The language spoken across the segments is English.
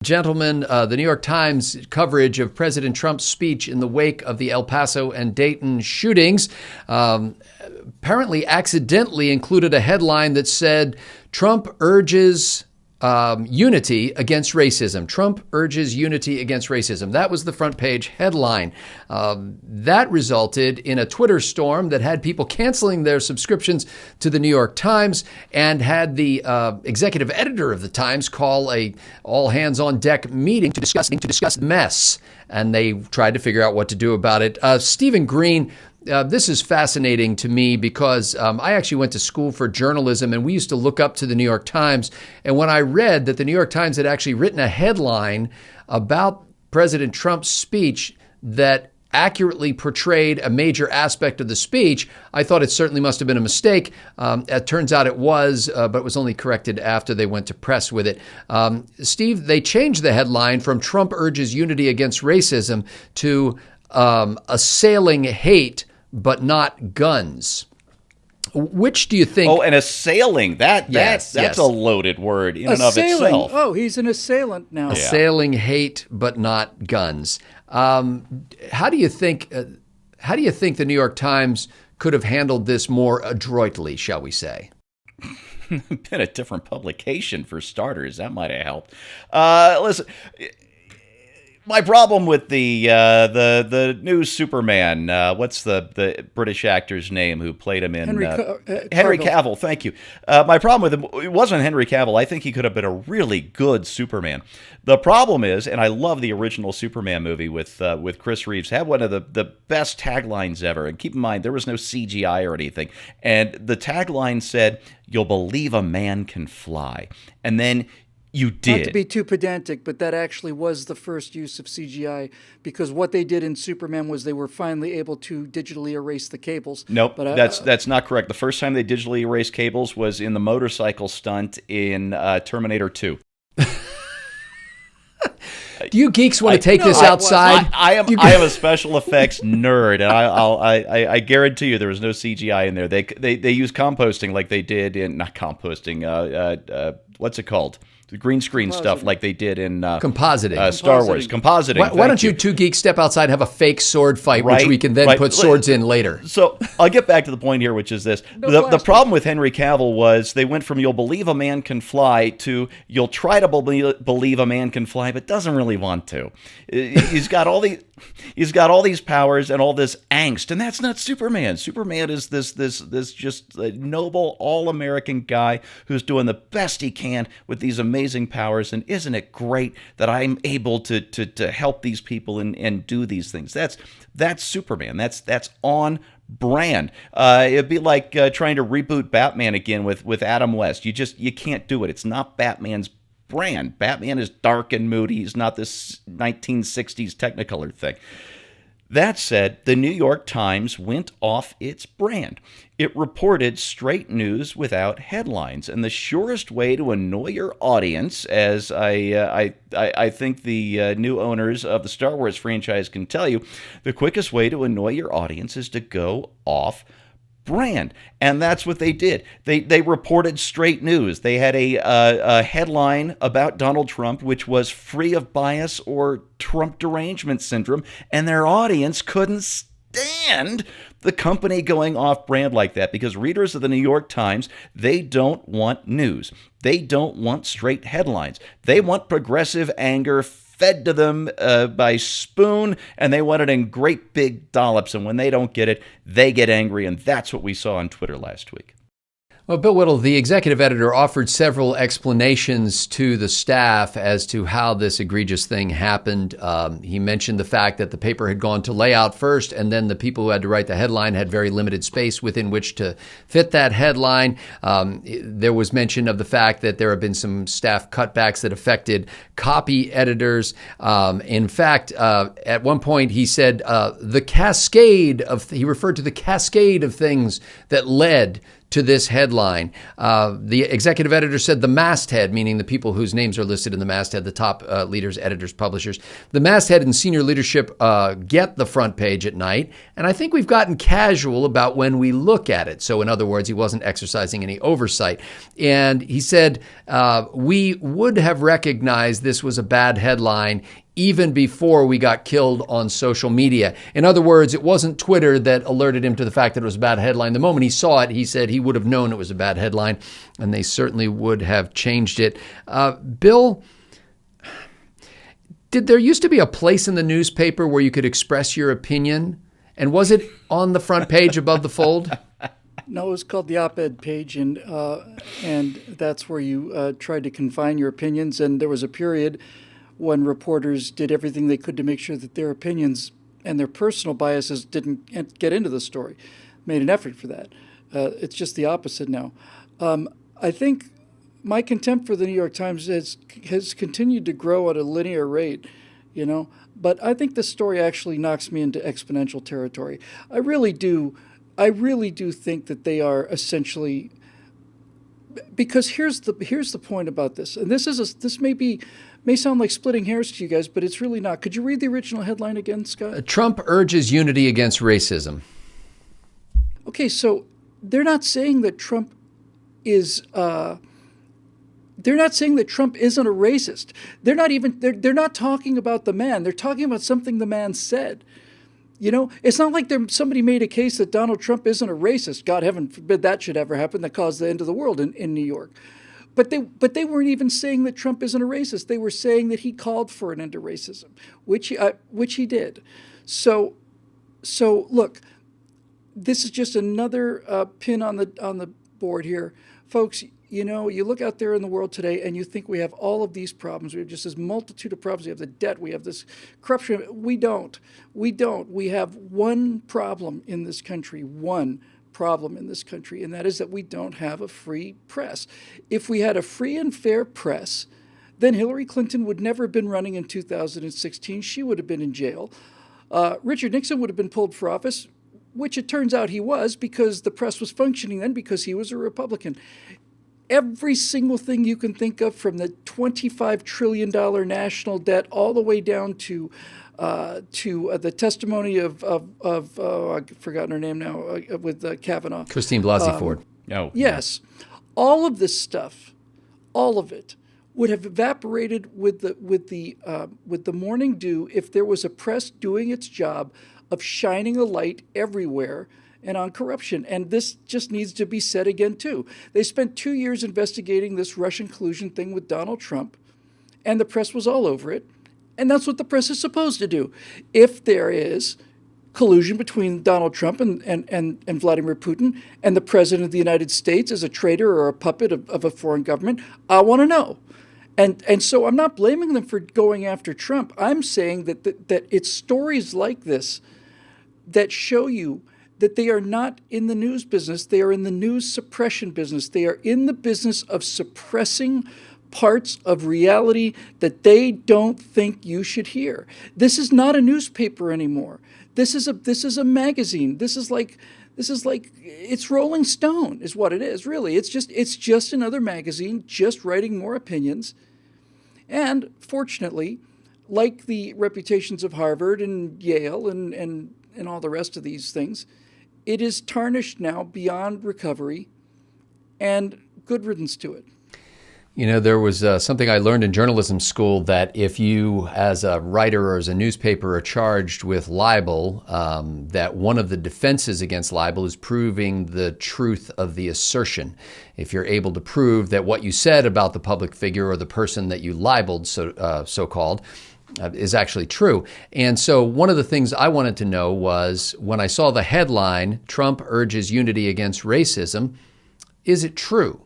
Gentlemen, the New York Times coverage of President Trump's speech in the wake of the El Paso and Dayton shootings apparently accidentally included a headline that said, Trump urges unity against racism. Trump urges unity against racism. That was the front page headline. That resulted in a Twitter storm that had people canceling their subscriptions to the New York Times and had the executive editor of the Times call a all hands on deck meeting to discuss the mess. And they tried to figure out what to do about it. Stephen Green, this is fascinating to me because I actually went to school for journalism and we used to look up to the New York Times. And when I read that the New York Times had actually written a headline about President Trump's speech that accurately portrayed a major aspect of the speech, I thought it certainly must have been a mistake. It turns out it was, but it was only corrected after they went to press with it. Steve, they changed the headline from Trump urges unity against racism to assailing hate but not guns. Which do you think? Oh, and assailing. That's a loaded word in and of itself. Oh, he's an assailant now. Assailing hate but not guns. How do you think the New York Times could have handled this more adroitly, shall we say? Been a different publication for starters. That might have helped. Listen. My problem with the new Superman, what's the British actor's name who played him in Henry Cavill? Thank you. My problem with him, it wasn't Henry Cavill. I think he could have been a really good Superman. The problem is, and I love the original Superman movie with Chris Reeves, had one of the best taglines ever. And keep in mind, there was no CGI or anything. And the tagline said, "You'll believe a man can fly." And then you did. Not to be too pedantic, but that actually was the first use of CGI because what they did in Superman was they were finally able to digitally erase the cables. Nope, but that's not correct. The first time they digitally erased cables was in the motorcycle stunt in Terminator 2. Do you geeks want to take this outside? I am a special effects nerd, and I guarantee you there was no CGI in there. They use composting like they did in not composting. What's it called? The green screen stuff like they did in compositing. Star Wars. Compositing. Why don't you two geeks step outside and have a fake sword fight, which we can then put swords in later? So I'll get back to the point here, which is this. The problem with Henry Cavill was they went from "you'll believe a man can fly" to "you'll try to believe a man can fly, but doesn't really want to." He's got all these powers and all this angst, and that's not Superman. Superman is this just noble, all-American guy who's doing the best he can with these amazing powers. And isn't it great that I'm able to help these people and do these things? That's Superman. That's on brand. It'd be like trying to reboot Batman again with Adam West. You can't do it. It's not Batman's brand. Batman is dark and moody. He's not this 1960s Technicolor thing. That said, the New York Times went off its brand. It reported straight news without headlines, and the surest way to annoy your audience, as I think the new owners of the Star Wars franchise can tell you, the quickest way to annoy your audience is to go off brand. And that's what they did. They reported straight news. They had a headline about Donald Trump, which was free of bias or Trump derangement syndrome, and their audience couldn't stand the company going off brand like that, because readers of the New York Times, they don't want news. They don't want straight headlines. They want progressive anger fed to them by spoon, and they want it in great big dollops. And when they don't get it, they get angry. And that's what we saw on Twitter last week. Well, Bill Whittle, the executive editor, offered several explanations to the staff as to how this egregious thing happened. He mentioned the fact that the paper had gone to layout first, and then the people who had to write the headline had very limited space within which to fit that headline. There was mention of the fact that there have been some staff cutbacks that affected copy editors. In fact, at one point he said he referred to the cascade of things that led to this headline. The executive editor said the masthead, meaning the people whose names are listed in the masthead, the top leaders, editors, publishers, the masthead and senior leadership get the front page at night. And I think we've gotten casual about when we look at it. So in other words, he wasn't exercising any oversight. And he said, we would have recognized this was a bad headline even before we got killed on social media. In other words, it wasn't Twitter that alerted him to the fact that it was a bad headline. The moment he saw it, he said he would have known it was a bad headline, and they certainly would have changed it. Bill, did there used to be a place in the newspaper where you could express your opinion? And was it on the front page above the fold? No, it was called the op-ed page, and that's where you tried to confine your opinions. And there was a period when reporters did everything they could to make sure that their opinions and their personal biases didn't get into the story. Made an effort for that. It's just the opposite now. I think my contempt for the New York Times has continued to grow at a linear rate, but I think this story actually knocks me into exponential territory. I really do think that they are essentially, because here's the point about this, and this may sound like splitting hairs to you guys, but it's really not. Could you read the original headline again, Scott? Trump urges unity against racism. Okay, so they're not saying that Trump is. They're not saying that Trump isn't a racist. They're not talking about the man. They're talking about something the man said. It's not like somebody made a case that Donald Trump isn't a racist. God heaven forbid that should ever happen. That caused the end of the world in New York. But they weren't even saying that Trump isn't a racist. They were saying that he called for an end to racism, which he did. So look, this is just another pin on the board here, folks. You look out there in the world today and you think we have all of these problems. We have just this multitude of problems. We have the debt. We have this corruption. We don't. We have one problem in this country, and that is that we don't have a free press. If we had a free and fair press, then Hillary Clinton would never have been running in 2016. She would have been in jail. Richard Nixon would have been pulled for office, which it turns out he was, because the press was functioning then because he was a Republican. Every single thing you can think of, from the $25 trillion national debt all the way down to the testimony of I've forgotten her name now, with Kavanaugh. Christine Blasey Ford. No. Yes. All of this stuff, all of it, would have evaporated with the morning dew if there was a press doing its job of shining a light everywhere and on corruption. And this just needs to be said again, too. They spent 2 years investigating this Russian collusion thing with Donald Trump, and the press was all over it. And that's what the press is supposed to do. If there is collusion between Donald Trump and Vladimir Putin, and the president of the United States is a traitor or a puppet of a foreign government, I want to know. And so I'm not blaming them for going after Trump. I'm saying that it's stories like this that show you that they are not in the news business. They are in the news suppression business. They are in the business of suppressing parts of reality that they don't think you should hear. This is not a newspaper anymore. This is a magazine. This is like it's Rolling Stone is what it is, really. It's just another magazine, just writing more opinions. And fortunately, like the reputations of Harvard and Yale and all the rest of these things, it is tarnished now beyond recovery, and good riddance to it. There was something I learned in journalism school, that if you, as a writer or as a newspaper, are charged with libel, that one of the defenses against libel is proving the truth of the assertion. If you're able to prove that what you said about the public figure or the person that you libeled, so-called, is actually true. And so one of the things I wanted to know was, when I saw the headline, Trump urges unity against racism, is it true?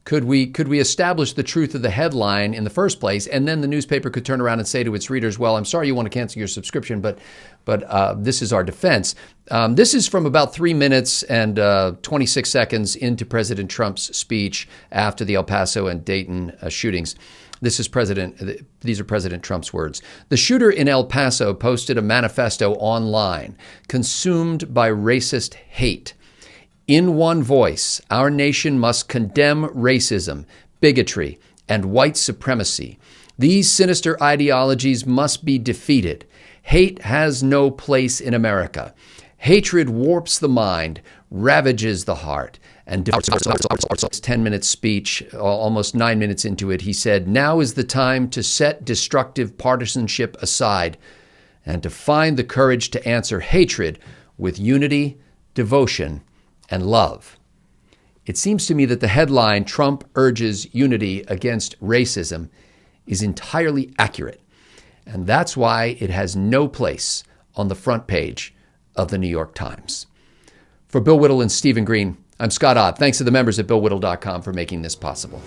Could we establish the truth of the headline in the first place, and then the newspaper could turn around and say to its readers, well, I'm sorry you want to cancel your subscription, but this is our defense. This is from about 3 minutes and 26 seconds into President Trump's speech after the El Paso and Dayton shootings. These are President Trump's words. The shooter in El Paso posted a manifesto online, consumed by racist hate. In one voice, our nation must condemn racism, bigotry, and white supremacy. These sinister ideologies must be defeated. Hate has no place in America. Hatred warps the mind, ravages the heart, and his 10-minute speech, almost 9 minutes into it, he said, "Now is the time to set destructive partisanship aside and to find the courage to answer hatred with unity, devotion, and love." It seems to me that the headline, "Trump urges unity against racism," is entirely accurate. And that's why it has no place on the front page of the New York Times. For Bill Whittle and Stephen Green, I'm Scott Ott. Thanks to the members at BillWhittle.com for making this possible.